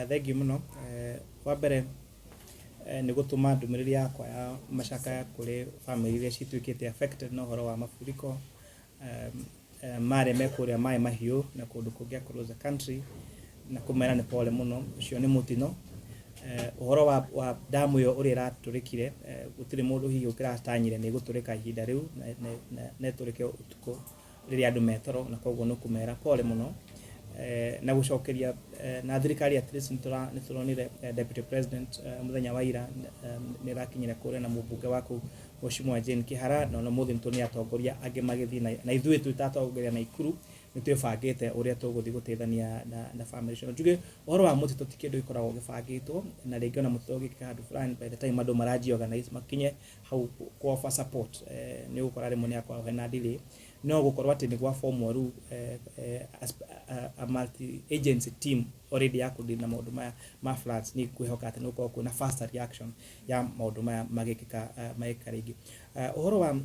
Thank you muno. Wa mbere nĩ gũtũma ndũmĩrĩri yakwa ya macakaya kũrĩ family iria cituĩkĩte affected na ũhoro wa mafuriko marĩa me kũrĩa Mahiu na kũndũ kũngĩ across the country, na kũmera nĩ pole mũno. Ũcio nĩ mũtino. Ũhoro wa damu yo ũrĩa ĩratũrĩkire, gũtirĩ mũndũ hihi ũkĩratanyire nĩ gũtũrĩka ihinda rĩu na ĩtũrĩke ũtukũ rĩrĩa andũ metoro, na koguo nĩ kũmera pole mũno. Na gũcokeria na thirikari at least nĩ tũronire Deputy President mũthenya wa ira nĩ rakinyire kũrĩa na Mumbunge waku Mheshimiwa Jane Kihara, na mũthĩ nĩ atongoria angĩ magĩthiĩ na ithuĩ tũtatongoria na ikuru nĩ twĩbangĩte ũrĩa tũgũthiĩ gũteithania na family cio. Njuge ũhoro wa mũtitũ ti kĩndũ gĩkoragwo gĩbangĩtwo, na rĩngĩ ona mũtitũ ũgĩkĩka handũ fulani, by the time andũ maraji organize makinye hau kwa offer support nĩ gũkora rĩmwe nĩ akoragwo hena delay. No gũkorwo atĩ nĩ gwa form rĩu a multi agency team already ya kũdeal na maũndũ maya ma floods, nĩ kwĩhoka atĩ nĩ gũkorwo kwĩna faster reaction ya maũndũ maya magĩkĩka Aikari rĩngĩ. Ũhoro wa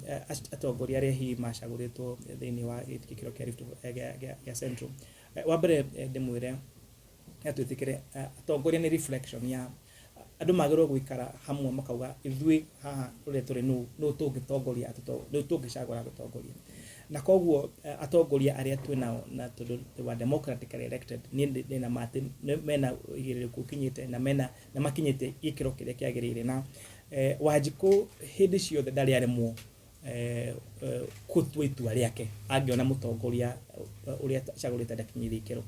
atongoria arĩa hihi macagũrĩtwo thĩinĩ wa gĩkĩro kĩa Rift gĩa Central, wa mbere ndĩmwĩre atwĩtĩkĩre atongoria nĩ reflection ya andũ magĩrĩirwo gũikara hamwe makauga ithuĩ haha ũrĩa tũrĩ nũ tũngĩtongoria nũ tũngĩcagũra gũtongoria. Na koguo atongoria arĩa twĩnao na tondũ wa democratically elected nĩ na mate mena igĩrĩrĩku kinyĩte na makinyĩte gĩkĩro kĩrĩa kĩagĩrĩire, na Wanjikũ hĩndĩ ciothe ndarĩ aremwo gũtua itua rĩake angĩona mũtongoria ũrĩa acagũrĩte ndakinyĩire ikĩro,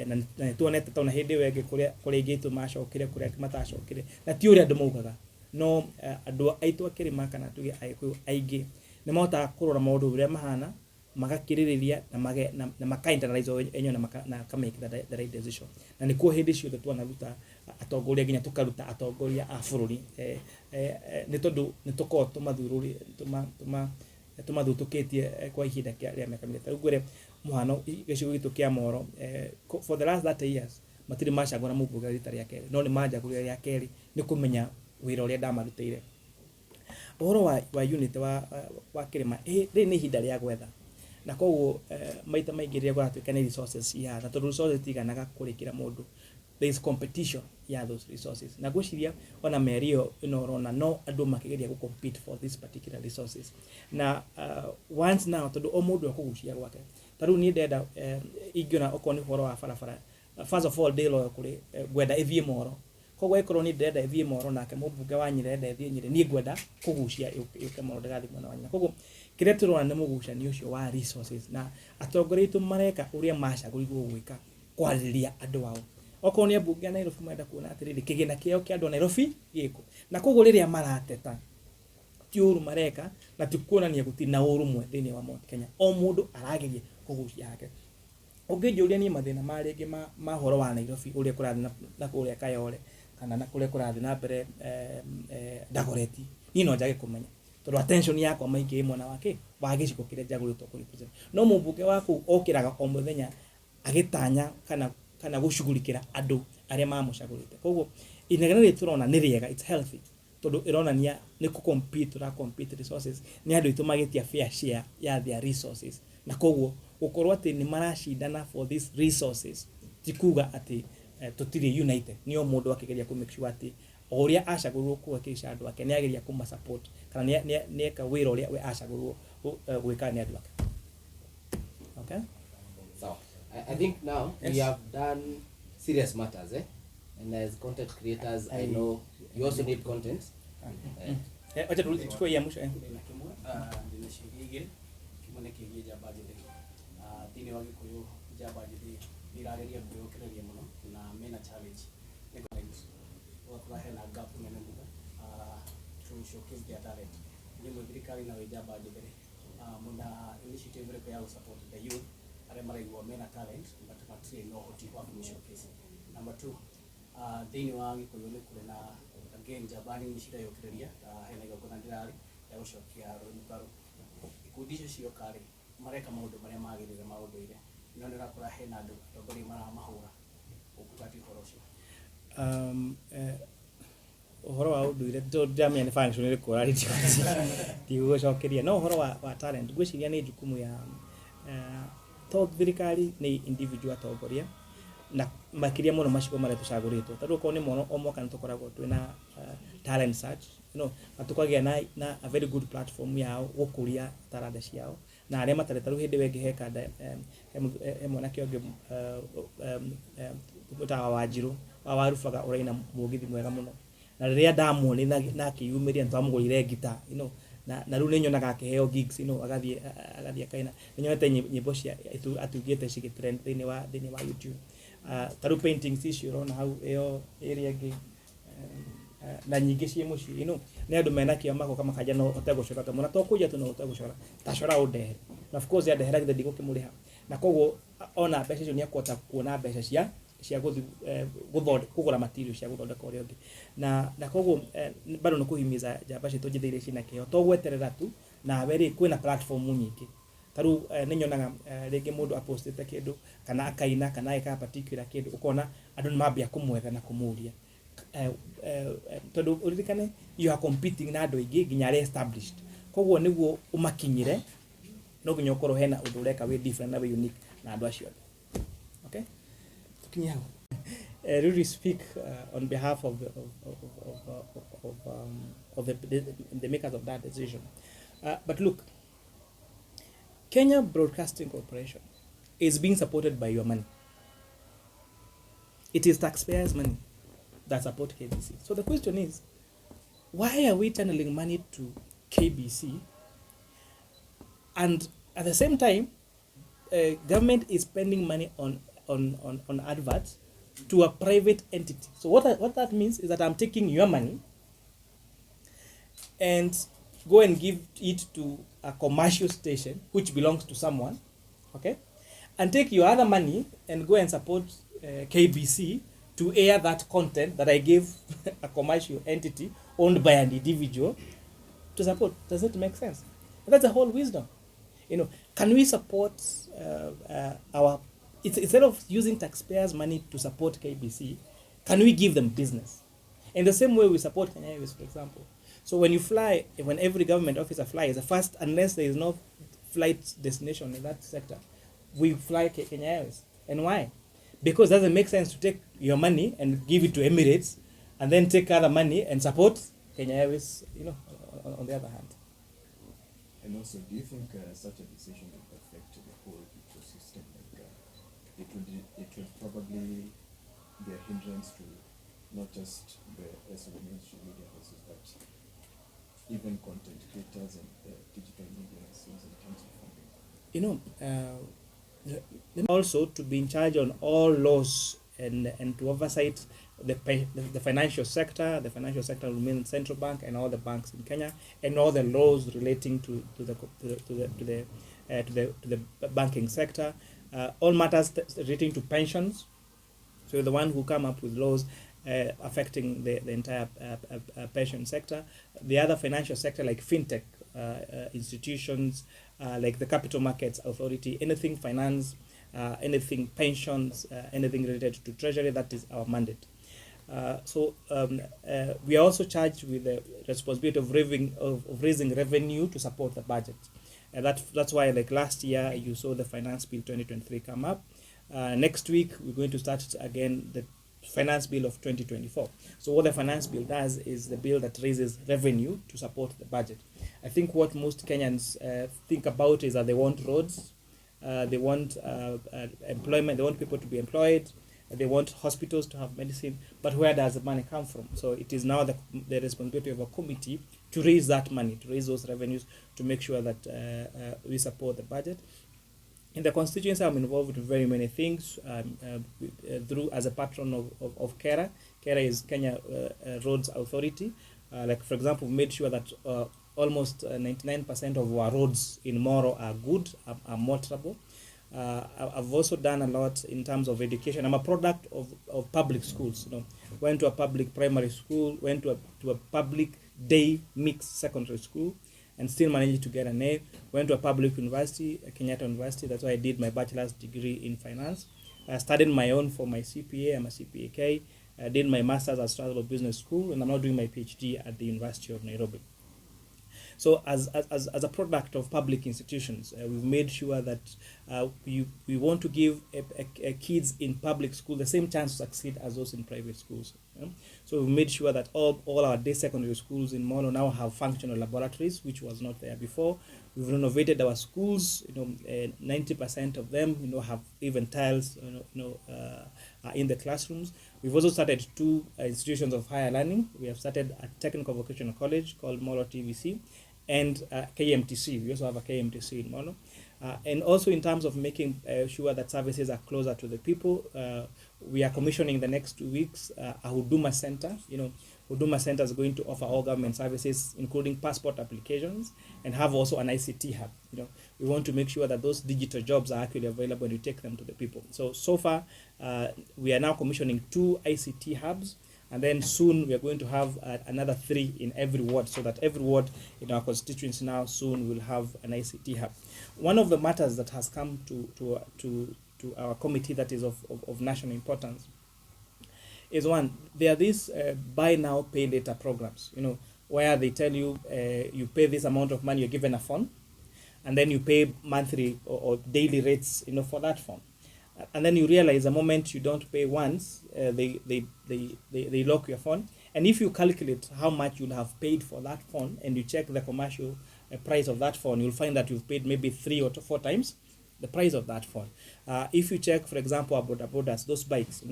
na nĩ tuonete tona hĩndĩ ĩyo ĩngĩ kũrĩa ingĩ macokire kũrĩa matacokire, na ti ũrĩa andũ maugaga, no andũ aitũ akĩrĩma kana tuge Agĩkũyũ aingĩ nĩ mahotaga kũrora maũndũ ũrĩa mahana magakirĩrĩria na maka-internalize enyewe na make the right decision. Na nĩ kuo hĩndĩ ciothe twanaruta atongoria nginya tũkaruta atongoria a bũrũri nĩ tondũ nĩ tũkorwo tũmathutũkĩtie kwa ihinda rĩa mĩaka mĩnene. Rĩu ngwĩre mũhano gĩcigo gitũ kĩa Molo for the last 30 years matirĩ macagũra Mumbunge rita rĩa kerĩ, no nĩ manjagũrire rĩa kerĩ nĩ kũmenya wĩra ũrĩa ndamarutĩire. Ũhoro wa unit wa kĩrĩma rĩ nĩ ihinda rĩa gwetha, na koguo maita maingĩ rĩrĩa gũratuĩka nĩ resources na tondũ resources tiganaga kũrĩkĩra mũndũ, there is competition ya those resources, na gwĩciria ona mĩeri ĩyo ĩno ũrona no andũ makĩgeria gũ compete for this particular resources. Na once now tondũ o mũndũ akũgucia gwake, tarĩu niĩ ndenda ingĩona okorwo nĩ ũhoro wa barabara, first of all ndĩloyo kũrĩ gwenda ĩthiĩ Molo. Koguo ĩkorwo nĩ ndenda ĩthiĩ Molo nake Mumbunge wa Nyĩrĩ ndenda ĩthiĩ Nyĩrĩ, niĩ ngwenda kũgucia yũke Molo ndĩgathiĩ mwena wa Nyĩrĩ. Koguo kĩrĩa tũrona nĩ mũgucanio ũcio wa resources, na atongoria aitũ mareka ũrĩa macagũrirwo gwĩka kwarĩrĩria andũ ao. Okorwo nĩ ambunge a Nairobi marenda kuona atĩrĩrĩ kĩgĩna kĩao kĩa andũ a Nairobi gĩkũ, na koguo rĩrĩa marateta ti ũru mareka na ti kuonania gũtirĩ na ũrũmwe thĩinĩ wa Mount Kenya, o mũndũ arageria kũgucia yake. Ũngĩnjũria niĩ mathĩna marĩa ma ũhoro wa Nairobi ũrĩa kũrathiĩ na kũrĩa Kayole kana na kũrĩa kũrathiĩ na mbere Dagoretti, niĩ no njage kũmenya tondũ attention yakwa maingĩ mwena wake wa gĩcigo kĩrĩa njagũrĩtwo kũrepresent. No Mumbunge waku okĩraga o mũthenya agĩtanya kana gũcugurikĩra andũ arĩa mamũcagũrĩte. Koguo inegene rĩ tũrona nĩ rĩega, it's healthy, tondũ ĩronania nĩ compete resources, nĩ andũ aitũ magĩtia fair share ya their resources, na koguo gũkorwo atĩ nĩ maracindana for these resources ti kuga atĩ tũtirĩ united, nĩ o mũndũ akĩgeria kũ make sure atĩ o ũrĩa acagũrwo kũhakĩca andũ ake nĩ ageria kũma support kana nĩ eka wĩra ũrĩa we acagũrwo gwĩka nĩ andũ ake. Okay, so I think now we have done serious matters, and as content creators I know you also need content. Acha tuchukue ya mwisho thĩinĩ wa Gĩkũyũ njamba njĩthĩ nĩirageria kwĩyokereria mũno na mena challenge wakora hena gap nene mũno to showcase their talent. Nĩmwe thirikari na njamba njĩthĩ mũna initiative ĩrĩkũ ya support the youth arĩa maraigua mena talent but matirĩ na ũhoti wa kũmĩshowcase. Number 2, thĩinĩ wa Gĩkũyũ nĩ kũrĩ na again njamba nini cirayokereria hena igongona ndĩrarĩ ya gũcokia rũruka ikundi icio cioka rĩ mareka maũndũ marĩa magĩrĩire ma ũndũire, no nĩ ũrakora hena andũ atongoria maramahũra ũkũbati ũhoro ũcio. Ũhoro wa ũndũire ndamenya nĩ function ĩrĩkũ ũrarĩtie ti gũcokeria, no ũhoro wa talent ngwĩciria nĩ jukumu ya to thirikari nĩ individual atongoria, na makiria muno macigo maria tucaguritwo tatu ko ni mono omoka nitukoragwo twina talent search atukagia na a very good platform yao gukuria taranda ciao na aria matareta ru hindi wengi he kanda mwana kionge utawa Wanjiru warubaga uraina mugithi mwega muno na riria ndamuoni na akiyumiria ntwamugurire gita na riu ninyonaga akiheo gigs agathie akaina ninyonete nyimbo cia atugite cigitrend thini wa YouTube taru paintings icio urona hau iyo area ingi na nyingi cie muci ni andu mena kio mako kama kaja no otegucora ta muna to kuja tu no otegucora tacora undehe na of course ya ndehera githe ndigukimuriha na koguo ona mbeca icio ni akwota kuona mbeca cia guthonde kugura material cia guthondeka uria ungi na koguo bado no kuhimiza jamba citu njithiire cina kio to gweterera tu na weri kwina platform nyingi taru ninyonaga ringi mundu apostite kindu kana akaina kana eka particular kindu ukona andu ni mambia kumwetha na kumuria tondu uririkane you are competing na andu ingi nginya re established koguo niguo umakinyire no nginya ukorwo hena undu ureka we different na we unique na andu acio okay tukinya really speak on behalf of the makers of that decision but look, Kenya Broadcasting Corporation is being supported by your money. It is taxpayers' money that support KBC. So the question is, why are we channeling money to KBC, and at the same time, government is spending money on adverts to a private entity? So what that means is that I'm taking your money and go and give it to a commercial station which belongs to someone, okay, and take your other money and go and support KBC to air that content that I gave a commercial entity owned by an individual to support. Does it make sense? That's the whole wisdom. Can we support instead of using taxpayers' money to support KBC, can we give them business? In the same way we support Kenya Airways, for example. So when you fly, when every government officer flies, first, unless there is no flight destination in that sector, we fly Kenya Airways. And why? Because it doesn't make sense to take your money and give it to Emirates and then take other money and support Kenya Airways, on the other hand. And also, do you think such a decision would affect the whole ecosystem? Like, it would probably be a hindrance to not just the mainstream media houses, but even content creators and digital media houses in terms of funding. Also to be in charge on all laws and to oversight the financial sector. The financial sector will mean central bank and all the banks in Kenya, and all the laws relating to the banking sector. All matters relating to pensions. So the one who come up with laws affecting the entire pension sector. The other financial sector like fintech institutions, like the Capital Markets Authority, anything finance, anything pensions, anything related to treasury, that is our mandate. So we are also charged with the responsibility of raising revenue to support the budget. That's why, like last year, you saw the Finance Bill 2023 come up. Next week, we're going to start again the Finance Bill of 2024. So what the Finance Bill does is the bill that raises revenue to support the budget. I think what most Kenyans think about is that they want roads, they want employment, they want people to be employed, they want hospitals to have medicine, but where does the money come from? So it is now the responsibility of a committee to raise that money, to raise those revenues, to make sure that we support the budget. In the constituency, I'm involved in very many things through as a patron of KERA. KERA is Kenya Roads Authority. Like, for example, we made sure that almost 99% of our roads in Molo are good, are motorable. I've also done a lot in terms of education. I'm a product of public schools. Went to a public primary school, went to a public day mixed secondary school, and still managed to get an A. Went to a public university, Kenyatta University. That's why I did my bachelor's degree in finance. I studied my own for my CPA. I'm a CPA-K. I did my master's at Strasbourg Business School, and I'm now doing my PhD at the University of Nairobi. So as a product of public institutions, we've made sure that we want to give kids in public school the same chance to succeed as those in private schools. So we made sure that all our day secondary schools in Molo now have functional laboratories, which was not there before. We've renovated our schools. 90% of them, have even tiles, are in the classrooms. We've also started 2 institutions of higher learning. We have started a technical vocational college called Molo TVC, and KMTC. We also have a KMTC in Molo. And also in terms of making sure that services are closer to the people, we are commissioning the next 2 weeks a Huduma Center. Huduma Center is going to offer all government services, including passport applications, and have also an ICT hub. We want to make sure that those digital jobs are actually available and we take them to the people. So far, we are now commissioning 2 ICT hubs, and then soon we are going to have another 3 in every ward, so that every ward in our constituency now soon will have an ICT hub. One of the matters that has come to our committee that is of national importance is one, there are these buy now, pay later programs, where they tell you you pay this amount of money, you're given a phone, and then you pay monthly or daily rates, for that phone. And then you realize the moment you don't pay once, they lock your phone. And if you calculate how much you'll have paid for that phone, and you check the commercial price of that phone, you'll find that you've paid maybe 3 or 4 times the price of that phone. If you check, for example, about those bikes,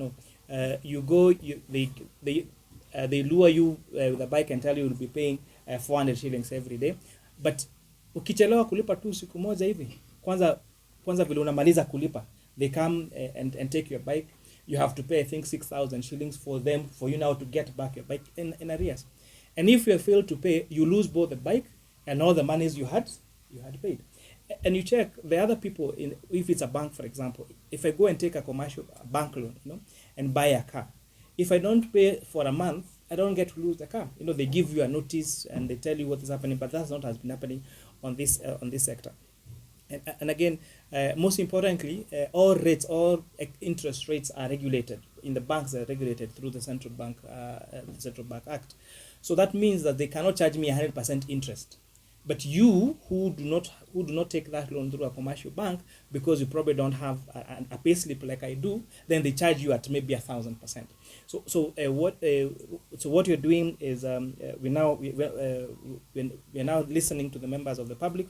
you go, they lure you with a bike and tell you you'll be paying 400 shillings every day. But ukichelewa kulipa tu siku moja hivi, kwanza vile unamaliza kulipa, they come and take your bike. You have to pay, I think, 6,000 shillings for you now to get back your bike in arrears. And if you fail to pay, you lose both the bike and all the monies you had paid. And you check the other people, if it's a bank, for example, if I go and take a commercial bank loan, and buy a car, if I don't pay for a month, I don't get to lose the car. They give you a notice and they tell you what is happening, but that's not has been happening on this sector. And again, most importantly, all interest rates are regulated in the banks. Are regulated through the Central Bank Act. So that means that they cannot charge me 100% interest. But you who do not take that loan through a commercial bank, because you probably don't have a pay slip like I do, then they charge you at maybe 1,000%. So what you're doing is we are now listening to the members of the public.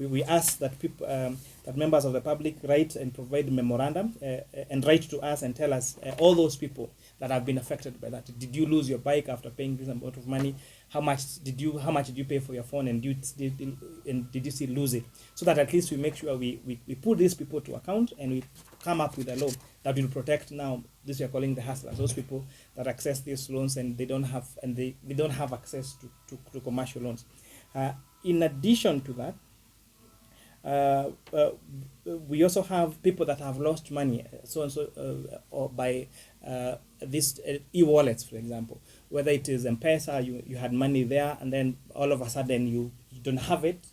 We ask that people that members of the public write and provide memorandum and write to us and tell us all those people that have been affected by that. Did you lose your bike after paying this amount of money? How much did you pay for your phone, and did you still lose it? So that at least we make sure we put these people to account, and we come up with a law that will protect now this we are calling the hustlers, those people that access these loans and they don't have access to commercial loans. In addition to that, we also have people that have lost money, or by these e-wallets, for example, whether it is M-Pesa, you had money there, and then all of a sudden you don't have it,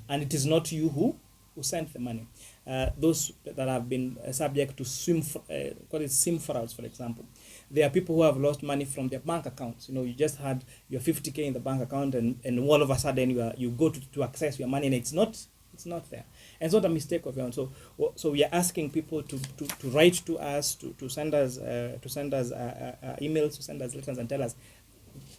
and it is not you who sent the money. Those that have been subject to SIM frauds, for example. There are people who have lost money from their bank accounts. You just had your 50K in the bank account, and all of a sudden you go to access your money, and it's not there. And it's not a mistake of your own. So we are asking people to write to us, to send us emails, to send us letters, and tell us,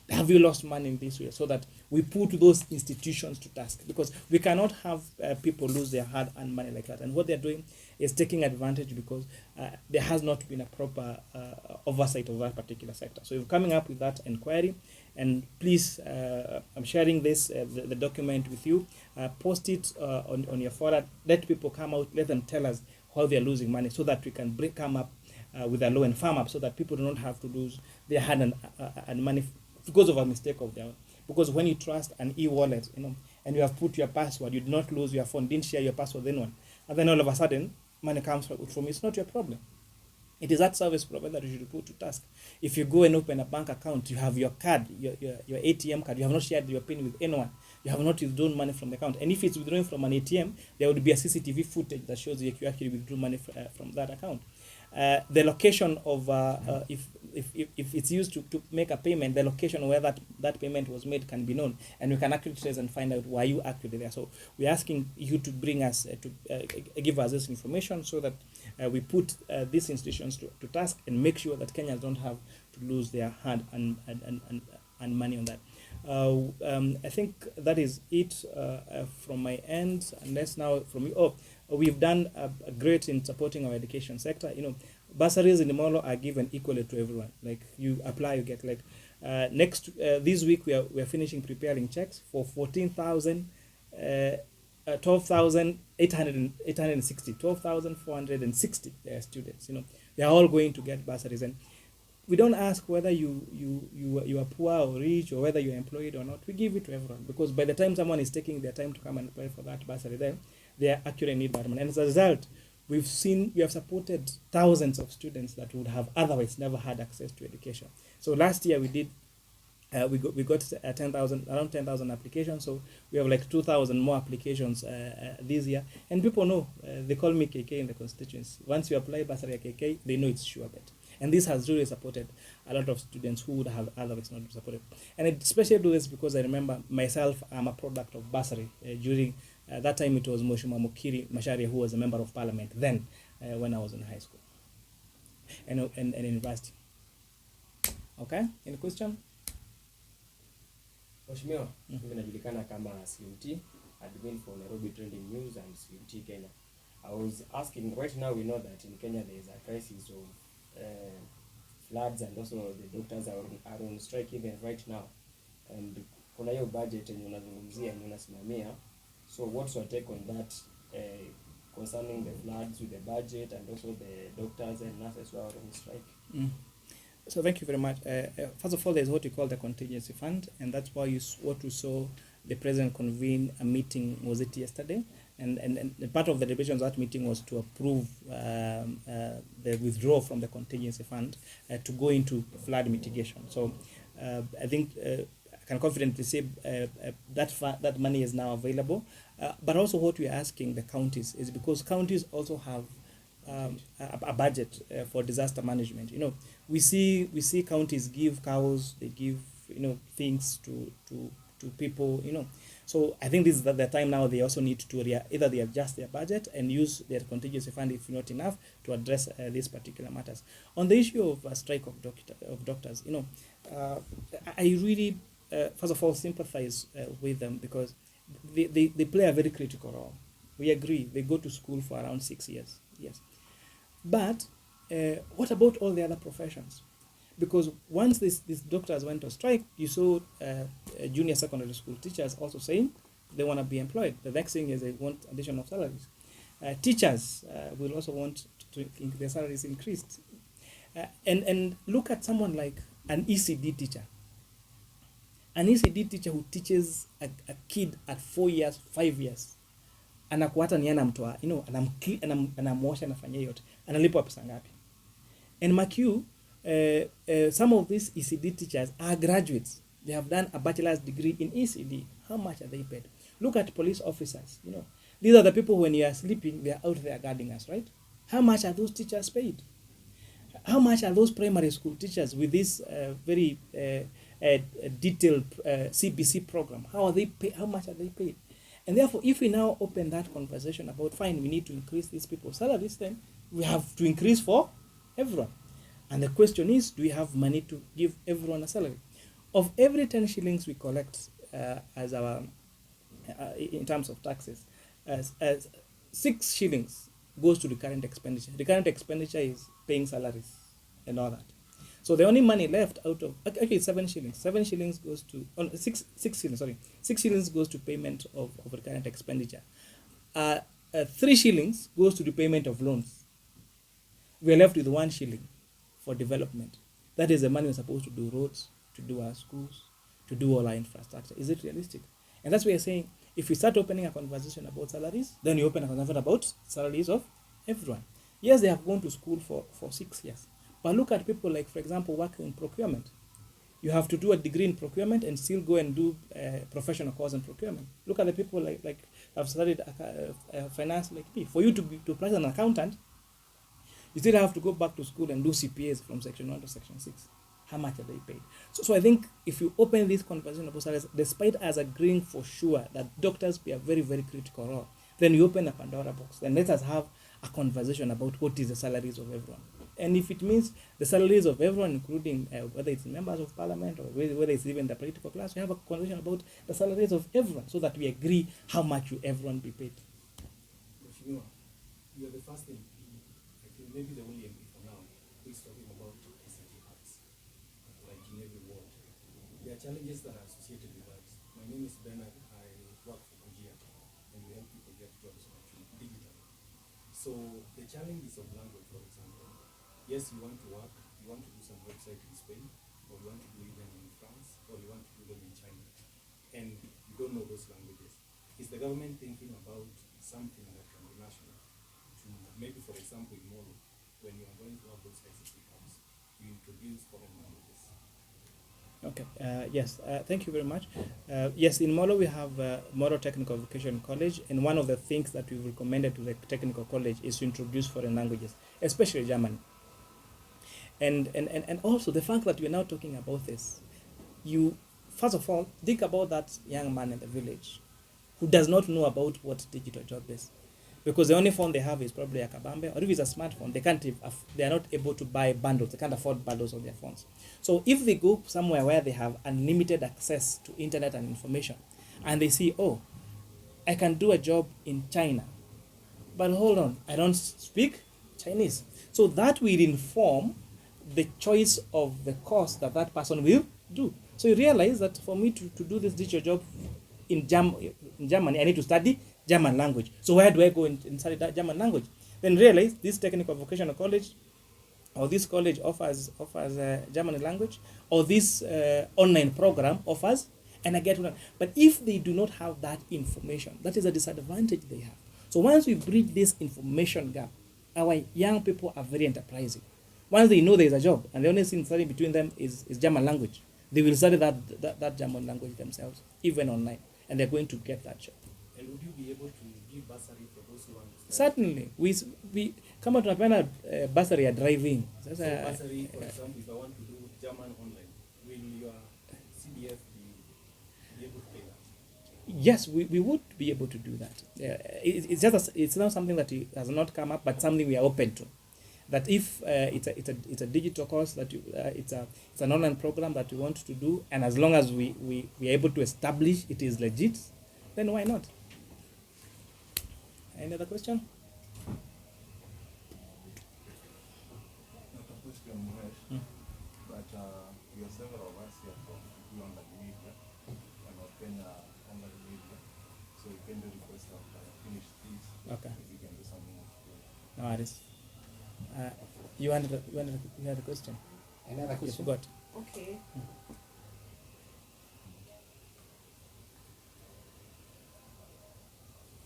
have you lost money in this way, so that we put those institutions to task, because we cannot have people lose their hard-earned money like that. And what they're doing is taking advantage, because there has not been a proper oversight of that particular sector. So we're coming up with that inquiry, and please, I'm sharing this the document with you. Post it on your forum. Let people come out. Let them tell us how they're losing money, so that we can come up with a law and firm up, so that people do not have to lose their hard-earned money because of a mistake of their own. Because when you trust an e-wallet, and you have put your password, you did not lose your phone, didn't share your password with anyone, and then all of a sudden money comes from you, it's not your problem. It is that service provider that you should put to task. If you go and open a bank account, you have your card, your ATM card, you have not shared your PIN with anyone, you have not withdrawn money from the account. And if it's withdrawn from an ATM, there would be a CCTV footage that shows you actually withdrew money from that account. The location of if it's used to make a payment, the location where that payment was made can be known, and we can actually trace and find out why you actually there. So we're asking you to bring us give us this information so that we put these institutions to task and make sure that Kenyans don't have to lose their hand and money on that. I think that is it from my end. Unless now from you, we've done a great in supporting our education sector. Bursaries in the Molo are given equally to everyone. Like you apply, you get like this week we are finishing preparing checks for 14,000. 12,460 students. They are all going to get bursaries, and we don't ask whether you are poor or rich or whether you're employed or not. We give it to everyone, because by the time someone is taking their time to come and apply for that bursary, then they are actually need that money. And as a result, we have supported thousands of students that would have otherwise never had access to education. So last year we did. We got around 10,000 applications, so we have like 2,000 more applications this year. And people know, they call me KK in the constituency. Once you apply bursary KK, they know it's sure bet. And this has really supported a lot of students who would have otherwise not been supported. And I especially do this because I remember myself, I'm a product of bursary. During that time, it was Mheshimiwa Mukiri Macharia who was a member of parliament then when I was in high school and university. Okay, any question? Mheshimiwa, mimi najulikana kama CMT, admin for Nairobi Trending News and CMT Kenya. I was asking, right now we know that in Kenya there is a crisis of floods, and also the doctors are on strike even right now. And kuna hiyo budget yenye unazungumzia yenye unasimamia. So what's your take on that concerning the floods with the budget and also the doctors and nurses who are on strike? So thank you very much. First of all, there's what we call the contingency fund, and that's why what we saw the president convene a meeting, was it yesterday? And part of the deliberation of that meeting was to approve the withdrawal from the contingency fund to go into flood mitigation. So I think I can confidently say that money is now available. But also what we're asking the counties is, because counties also have a budget for disaster management. We see counties give cows, they give things to people. So I think this is the time now they also need to either they adjust their budget and use their contingency fund if not enough to address these particular matters. On the issue of a strike of doctors, I really first of all sympathize with them, because they play a very critical role. We agree they go to school for around 6 years. Yes. But what about all the other professions? Because once these doctors went on strike, you saw junior secondary school teachers also saying they want to be employed. The next thing is they want additional salaries. Teachers will also want their salaries increased. And look at someone like an ECD teacher. An ECD teacher who teaches a kid at 4 years, 5 years. Anakuata ni anamtoa, anamwosha, anafanya yote, analipwa pesa ngapi? And Mahiu, some of these ECD teachers are graduates. They have done a bachelor's degree in ECD. How much are they paid? Look at police officers. These are the people, when you are sleeping, they are out there guarding us, right? How much are those teachers paid? How much are those primary school teachers with this very detailed CBC program? How much are they paid? And therefore, if we now open that conversation about, fine, we need to increase these people's salaries, then we have to increase for everyone. And the question is, do we have money to give everyone a salary? Of every 10 shillings we collect as our, in terms of taxes, as 6 shillings goes to the current expenditure. The current expenditure is paying salaries and all that. So the only money left out of, actually 7 shillings. 7 shillings goes to, 6 shillings, sorry. 6 shillings goes to payment of the current expenditure. 3 shillings goes to the payment of loans. We are left with 1 shilling for development. That is the money we're supposed to do roads, to do our schools, to do all our infrastructure. Is it realistic? And that's why we're saying, if we start opening a conversation about salaries, then you open a conversation about salaries of everyone. Yes, they have gone to school for 6 years. But look at people like, for example, working in procurement. You have to do a degree in procurement and still go and do a professional course in procurement. Look at the people like have studied finance like me. For you to apply as an accountant, You still have to go back to school and do CPAs from section 1 to section 6. How much are they paid? So I think if you open this conversation about salaries, despite us agreeing for sure that doctors play a very, very critical role, then you open a Pandora box. Then let us have a conversation about what is the salaries of everyone. And if it means the salaries of everyone, including whether it's members of parliament or whether it's even the political class, we have a conversation about the salaries of everyone so that we agree how much should everyone be paid. Mheshimiwa, you are the first MP, I think maybe the only MP for now, who is talking about SRG acts, like in every ward. There are challenges that are associated with that. My name is Bernard, I work for Kujia, and we help people get jobs actually digital. So the challenges of language, for example, yes, you want to work, you want to do some website in Spain, or you want to do them in France, or you want to do them in China, and you don't know those languages. Is the government thinking about something that can be national? To maybe, for example, in Molo, when you are going to have those ICT camps, you introduce foreign languages. Okay, yes, thank you very much. Yes, in Molo we have Molo Technical Vocational College, and one of the things that we've recommended to the technical college is to introduce foreign languages, especially German. And also the fact that we're now talking about this, you, first of all, think about that young man in the village who does not know about what digital job is. Because the only phone they have is probably a kabambe, or if it's a smartphone, they are not able to buy bundles, they can't afford bundles on their phones. So if they go somewhere where they have unlimited access to internet and information, and they see, oh, I can do a job in China, but hold on, I don't speak Chinese. So that will inform the choice of the course that that person will do. So you realize that for me to do this digital job in Germany, I need to study German language. So where do I go and study that German language? Then realize this technical vocational college, or this college offers German language, or this online program offers, and I get one. But if they do not have that information, that is a disadvantage they have. So once we bridge this information gap, our young people are very enterprising. Once they know there is a job, and the only thing studying between them is German language, they will study that German language themselves, even online, and they're going to get that job. And would you be able to give bursary for those who want to study? Certainly. We kama tunapenda bursary ya driving. So bursary, for example, if I want to do German online, will your CDF be able to pay that? Yes, we would be able to do that. It's not something that has not come up, but something we are open to. That if it's a digital course, that it's an online program that we want to do, and as long as we are able to establish it is legit, then why not? Any other question? Not a question, Muhesh, but we are several of us here from online media and of Kenya online media, so we can do request after finish this. Okay. If we can do something together. No worries. You had a question? Another You question? forgot. Okay.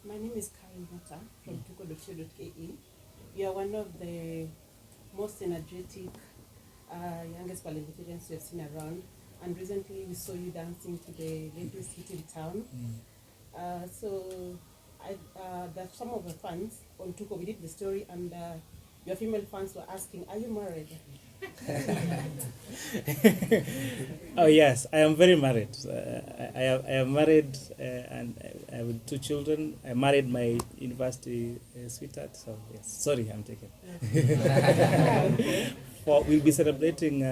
My name is Karen Mota from tuko.co.ke. You are one of the most energetic youngest parliamentarians we have seen around, and recently we saw you dancing to the latest hit in town. That some of the fans on Tuko, we did the story, and your female fans were asking, are you married? Oh yes, I am very married. I am married and I have 2 children. I married my university sweetheart. So yes, sorry, I'm taken. We'll be celebrating.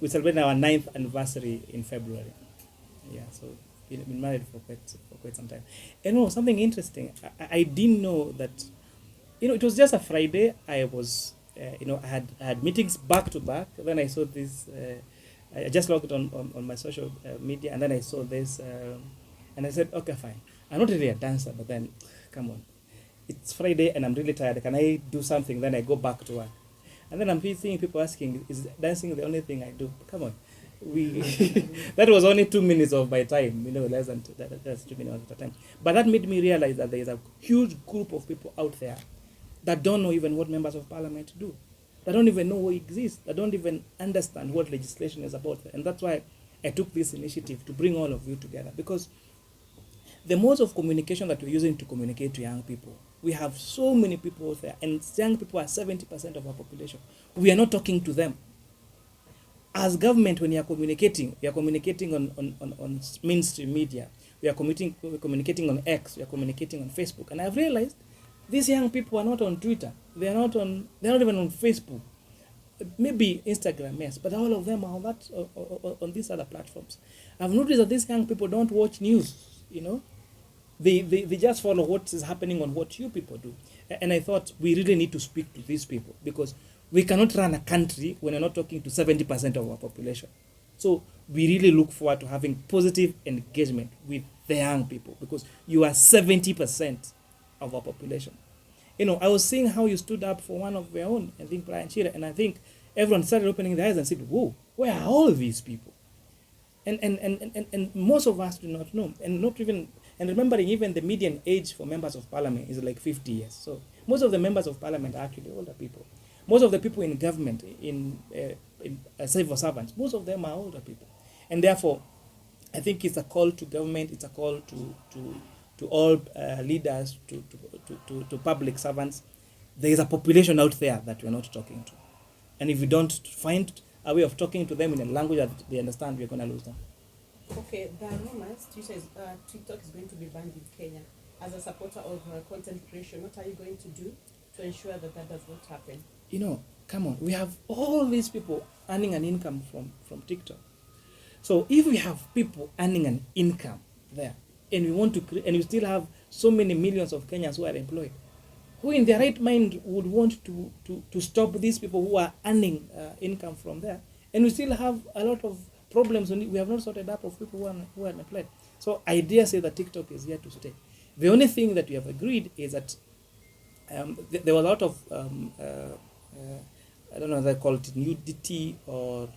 We celebrate our 9th anniversary in February. Yeah, so been married for quite some time. And something interesting. I didn't know that. It was just a Friday. I was. I had meetings back to back. Then I saw this. I just logged on my social media, and then I saw this, and I said, okay, fine. I'm not really a dancer, but then, come on, it's Friday, and I'm really tired. Can I do something? Then I go back to work, and then I'm seeing people asking, is dancing the only thing I do? Come on, that was only 2 minutes of my time. Less than that's 2 minutes of the time. But that made me realize that there is a huge group of people out there that don't know even what members of parliament do. They don't even know who exists. They don't even understand what legislation is about. And that's why I took this initiative to bring all of you together. Because the modes of communication that we're using to communicate to young people, we have so many people out there, and young people are 70% of our population. We are not talking to them. As government, when you are communicating on mainstream media, we are communicating on X, we are communicating on Facebook. And I've realized these young people are not on Twitter. They're not even on Facebook. Maybe Instagram, yes, but all of them are on these other platforms. I've noticed that these young people don't watch news, you know. They just follow what is happening on what you people do. And I thought we really need to speak to these people, because we cannot run a country when we're not talking to 70% of our population. So we really look forward to having positive engagement with the young people, because you are 70% of our population. You know, I was seeing how you stood up for one of their own, I think Brian Chira, and I think everyone started opening their eyes and said, whoa, where are all these people? And most of us do not know, and remembering even the median age for members of parliament is like 50 years. So most of the members of parliament are actually older people. Most of the people in government, in civil servants, most of them are older people. And therefore, I think it's a call to government, it's a call to all leaders, to public servants. There is a population out there that we're not talking to. And if we don't find a way of talking to them in a language that they understand, we're going to lose them. Okay, there are rumors TikTok is going to be banned in Kenya. As a supporter of content creation, what are you going to do to ensure that that does not happen? You know, come on, we have all these people earning an income from TikTok. So if we have people earning an income there, and we want to and we still have so many millions of Kenyans who are employed, who in their right mind would want to stop these people who are earning income from there? And we still have a lot of problems we have not sorted up of people who are employed. So I dare say that TikTok is here to stay. The only thing that we have agreed is that there was a lot of I don't know if they call it nudity or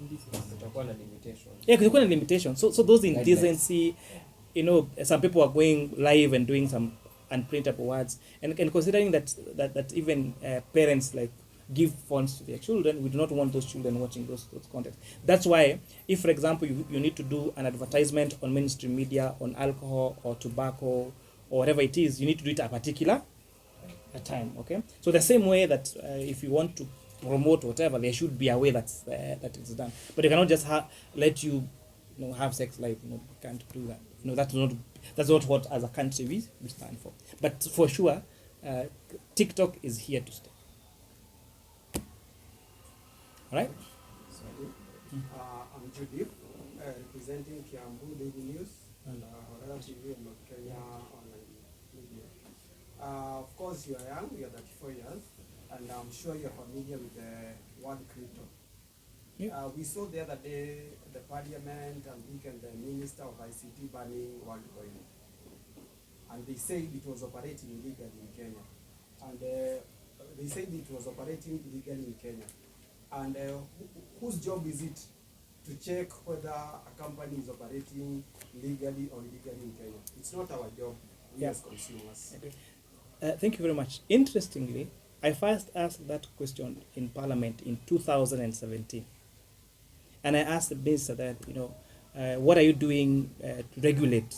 Kutakuwa na limitation. Yeah, kulikuwa na limitation. So those indecency, you know, some people are going live and doing some unprintable words, and considering that even parents like give phones to their children, we do not want those children watching those content. That's why, if for example you need to do an advertisement on mainstream media on alcohol or tobacco or whatever it is, you need to do it at a particular time. Okay, so the same way that if you want to promote whatever, there should be a way that it's done. But you cannot just let you know, have sex life. You know, you can't do that. You know, that's not what as a country we stand for. But for sure, TikTok is here to stay. All right. I'm Judith, representing Kiambu Daily News and Horera TV and Kenya Online Media. Of course, you are young. You are 34 years. And I'm sure you're familiar with the word crypto. Yeah. We saw the other day the parliament and the minister of ICT banning Woiii. And they said it was operating illegally in Kenya. And they said it was operating illegally in Kenya. And whose job is it to check whether a company is operating legally or illegally in Kenya? It's not our job, we as consumers. Okay. Thank you very much. Interestingly, I first asked that question in Parliament in 2017. And I asked the minister that, you know, what are you doing to regulate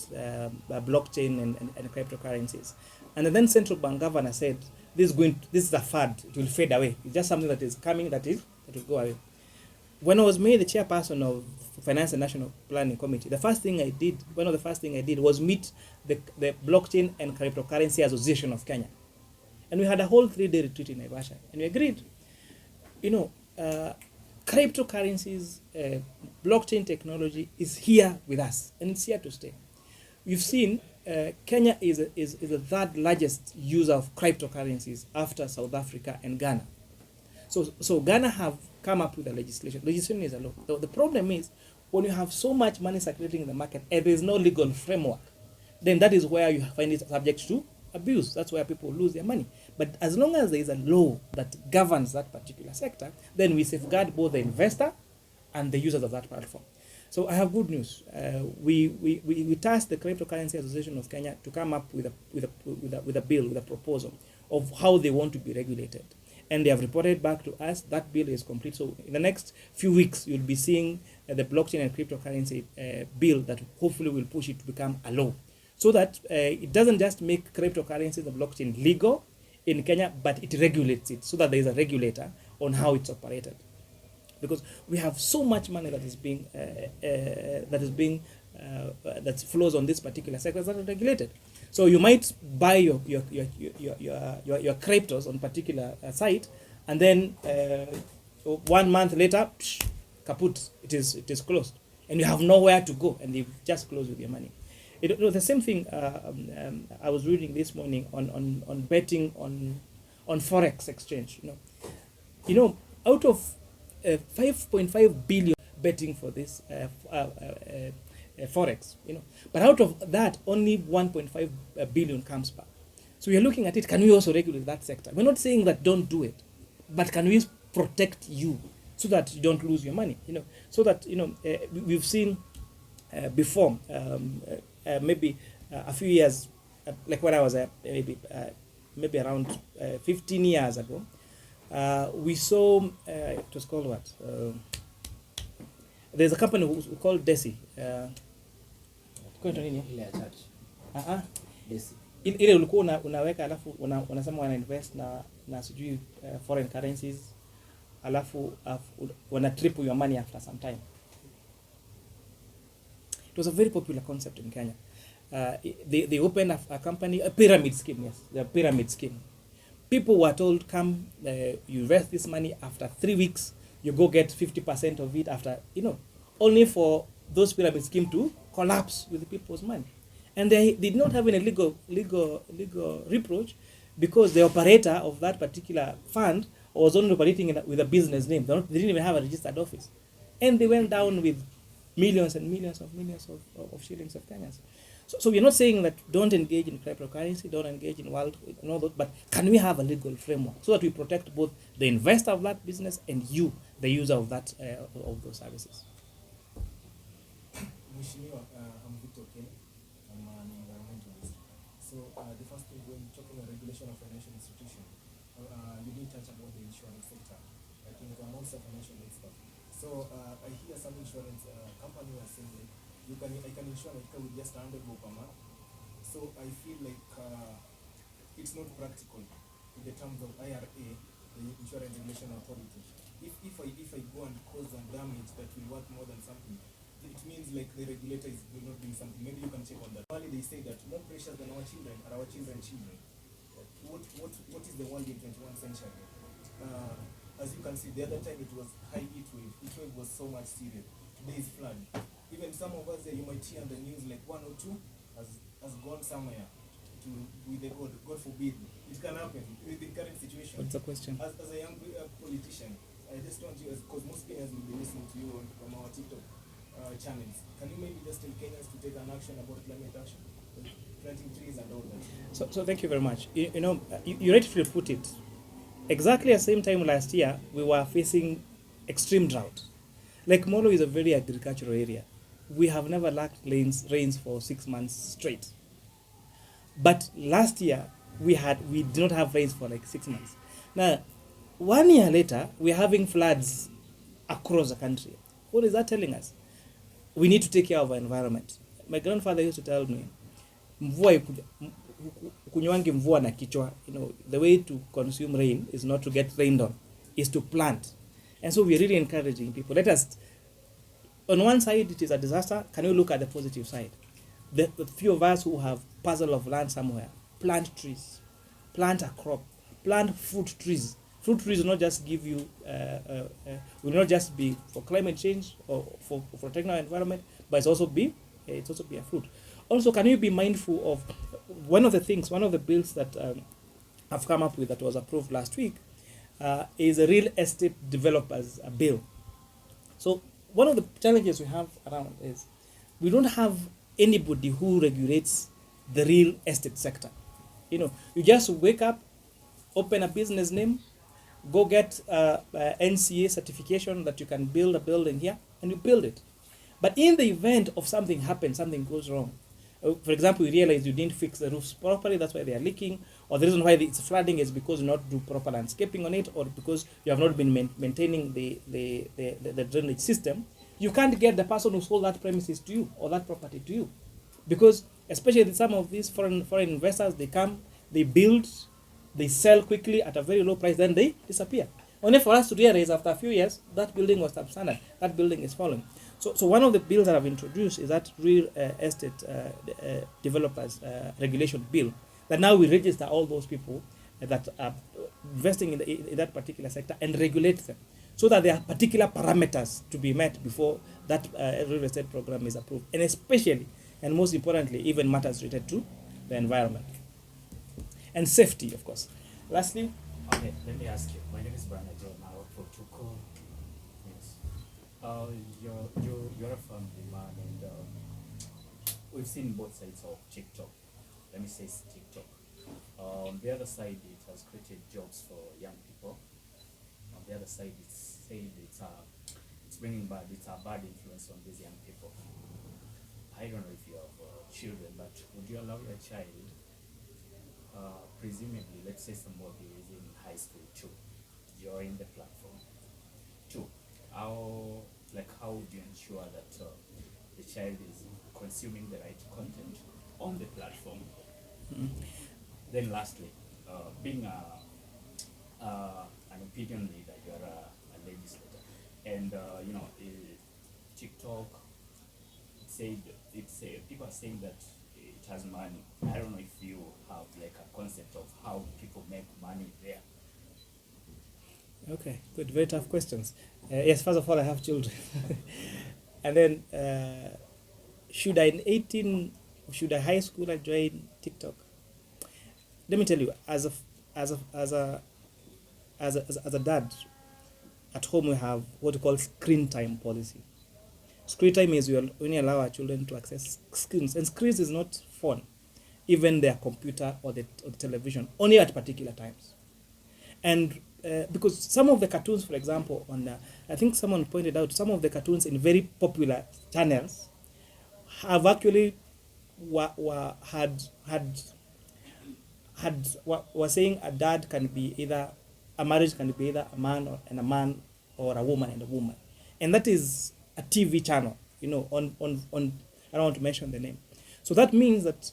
blockchain and cryptocurrencies? And then Central Bank Governor said, this is a fad, it will fade away. It's just something that is coming, that will go away. When I was made the chairperson of Finance and National Planning Committee, one of the first thing I did was meet the Blockchain and Cryptocurrency Association of Kenya. And we had a whole 3-day retreat in Naivasha, and we agreed, you know, cryptocurrencies, blockchain technology is here with us, and it's here to stay. We've seen Kenya is the third largest user of cryptocurrencies after South Africa and Ghana. So Ghana have come up with a legislation. Legislation is a law. The problem is when you have so much money circulating in the market and there is no legal framework, then that is where you find it subject to abuse. That's where people lose their money. But as long as there is a law that governs that particular sector, then we safeguard both the investor and the users of that platform. So I have good news. We tasked the Cryptocurrency Association of Kenya to come up with a bill, with a proposal of how they want to be regulated. And they have reported back to us that bill is complete. So in the next few weeks, you'll be seeing the blockchain and cryptocurrency bill that hopefully will push it to become a law. so that it doesn't just make cryptocurrencies, the blockchain, legal in Kenya, but it regulates it so that there is a regulator on how it's operated. Because we have so much money that is being that flows on this particular sector that are regulated. So you might buy your cryptos on particular site, and then 1 month later, kaput, it is closed, and you have nowhere to go, and you just close with your money. The same thing I was reading this morning on betting on forex exchange. Out of 5.5 billion betting for this forex, but out of that only 1.5 billion comes back. So we are looking at it. Can we also regulate that sector? We're not saying that don't do it, but can we protect you so that you don't lose your money? So that we've seen before, maybe a few years, like when I was maybe around 15 years ago, we saw it was called what? There's a company who called Desi. Ile ya church. Desi. Ile ulikuwa unaweka alafu unasema wana invest na sijui foreign currencies, alafu wana triple your money after some time. It was a very popular concept in Kenya. They opened a company, a pyramid scheme, yes, the pyramid scheme. People were told, come, you invest this money, after 3 weeks, you go get 50% of it after, only for those pyramid scheme to collapse with the people's money. And they did not have any legal reproach, because the operator of that particular fund was only operating with a business name. They didn't even have a registered office. And they went down with millions and millions of shillings of Kenyans. So we're not saying that don't engage in cryptocurrency, don't engage in all that, but can we have a legal framework so that we protect both the investor of that business and you, the user of that of those services? Mheshimiwa, I'm Victor Ken. I'm an environmentalist. So the first thing, when talking about regulation of financial institution, you did touch about the insurance sector. I think I'm also a financial expert. So I hear some insurance company was saying like, I can insure my car with just 100 bob per month. So I feel like it's not practical in the terms of IRA, the Insurance Regulation Authority. If I go and cause some damage that will worth more than something, it means like the regulator will not doing something. Maybe you can check on that. Finally, they say that more precious than our children are our children's children. What is the world in 21st century? As you can see, the other time it was high heat wave. Heat wave was so much serious. Today is flood. Even some of us there, you might hear on the news like 1 or 2 has gone somewhere with the God forbid. It can happen with the current situation. What's the question? As a young politician, I just want you, because most Kenyans will be listening to you from our TikTok channels. Can you maybe just tell Kenyans to take an action about climate action, planting trees and all that? So thank you very much. You rightfully put it. Exactly the same time last year, we were facing extreme drought. Like Molo is a very agricultural area. We have never lacked rains for 6 months straight. But last year, we did not have rains for like 6 months. Now, 1 year later, we're having floods across the country. What is that telling us? We need to take care of our environment. My grandfather used to tell me, kunywangi mvua na kichwa, the way to consume rain is not to get rained on, is to plant. And so we're really encouraging people. Let us, on one side, it is a disaster. Can you look at the positive side? The few of us who have parcel of land somewhere, plant trees, plant a crop, plant fruit trees. Fruit trees will not just give you, will not just be for climate change or for protecting our environment, but it's also be a fruit. Also, can you be mindful of one of the bills that I've come up with that was approved last week is a real estate developers bill. So one of the challenges we have around is we don't have anybody who regulates the real estate sector. You just wake up, open a business name, go get NCA certification that you can build a building here, and you build it. But in the event of something happens, something goes wrong. For example, you realize you didn't fix the roofs properly, that's why they are leaking, or the reason why it's flooding is because you not do proper landscaping on it, or because you have not been maintaining the drainage system. You can't get the person who sold that premises to you or that property to you, because Especially some of these foreign investors, they come, they build, they sell quickly at a very low price, then they disappear. Only for us to realize after a few years that building was substandard, that building is falling. So one of the bills that I've introduced is that real estate developers regulation bill, that now we register all those people that are investing in that particular sector and regulate them, so that there are particular parameters to be met before that real estate program is approved, and especially and most importantly, even matters related to the environment and safety, of course. Lastly, okay, let me ask you. My name is Brian John. I work for Tuko. Yes. You're a family man, and we've seen both sides of TikTok. Let me say TikTok. On the other side, it has created jobs for young people. On the other side, it's said it's bringing it's a bad influence on these young people. I don't know if you have children, but would you allow your child, presumably, let's say somebody is in high school too, join the platform? Two, how would you ensure that the child is consuming the right content on the platform? Mm-hmm. Then lastly, being an opinion leader, you're a legislator, and TikTok people are saying that it has money. I don't know if you have like a concept of how people make money there. okay, good, very tough questions. Yes, first of all, I have children, and then should a high schooler join TikTok? Let me tell you, as a dad, at home we have what we call screen time policy. Screen time is we only allow our children to access screens, and screens is not phone, even their computer or the television, only at particular times. And because some of the cartoons, for example, I think someone pointed out, some of the cartoons in very popular channels have actually were saying a dad can be either, a marriage can be either a man or a woman and a woman, and that is a TV channel, on I don't want to mention the name. So that means that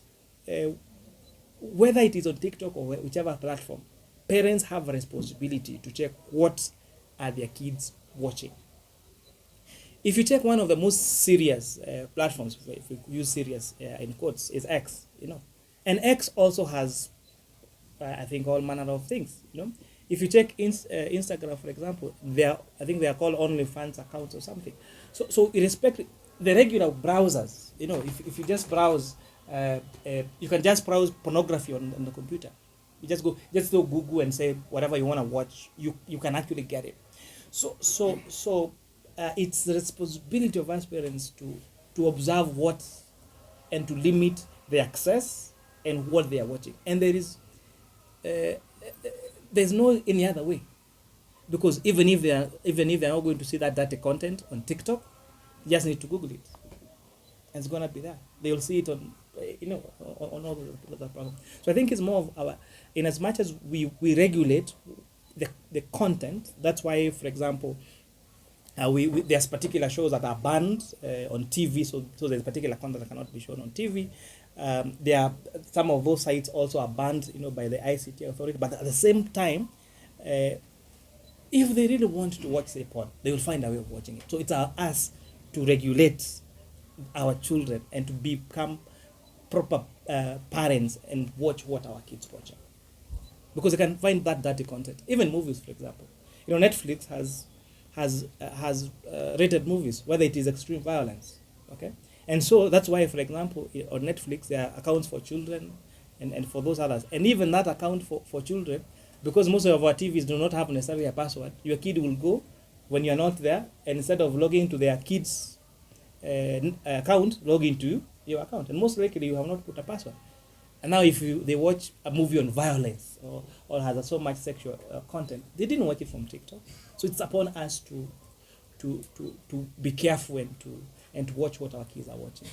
whether it is on TikTok or whichever platform, parents have a responsibility to check what are their kids watching. If you take one of the most serious platforms, if we use serious in quotes, is X, and X also has, I think, all manner of things, If you check Instagram, for example, I think they are called OnlyFans accounts or something. So irrespective, the regular browsers, if you just browse, you can just browse pornography on the computer. You just go Google and say whatever you want to watch, you can actually get it. So it's the responsibility of us parents to observe what and to limit the access and what they are watching. And there's no any other way, because even if they are not going to see that dirty content on TikTok, you just need to Google it, and it's gonna be there. They will see it on on all the platforms. So I think it's more of our, in as much as we regulate the content. That's why, for example, there's particular shows that are banned on TV. So there's particular content that cannot be shown on TV. There are some of those sites also are banned, by the ICT authority. But at the same time, if they really want to watch the porn, they will find a way of watching it. So it's us to regulate our children and to become proper parents and watch what our kids watching, because they can find that dirty content. Even movies, for example, Netflix has rated movies, whether it is extreme violence. Okay. And so that's why, for example, on Netflix, there are accounts for children and for those others. And even that account for children, because most of our TVs do not have necessarily a password, your kid will go when you're not there, and instead of logging into their kid's account, log into your account. And most likely you have not put a password. And now if they watch a movie on violence or has so much sexual content, they didn't watch it from TikTok. So it's upon us to be careful and to watch what our kids are watching.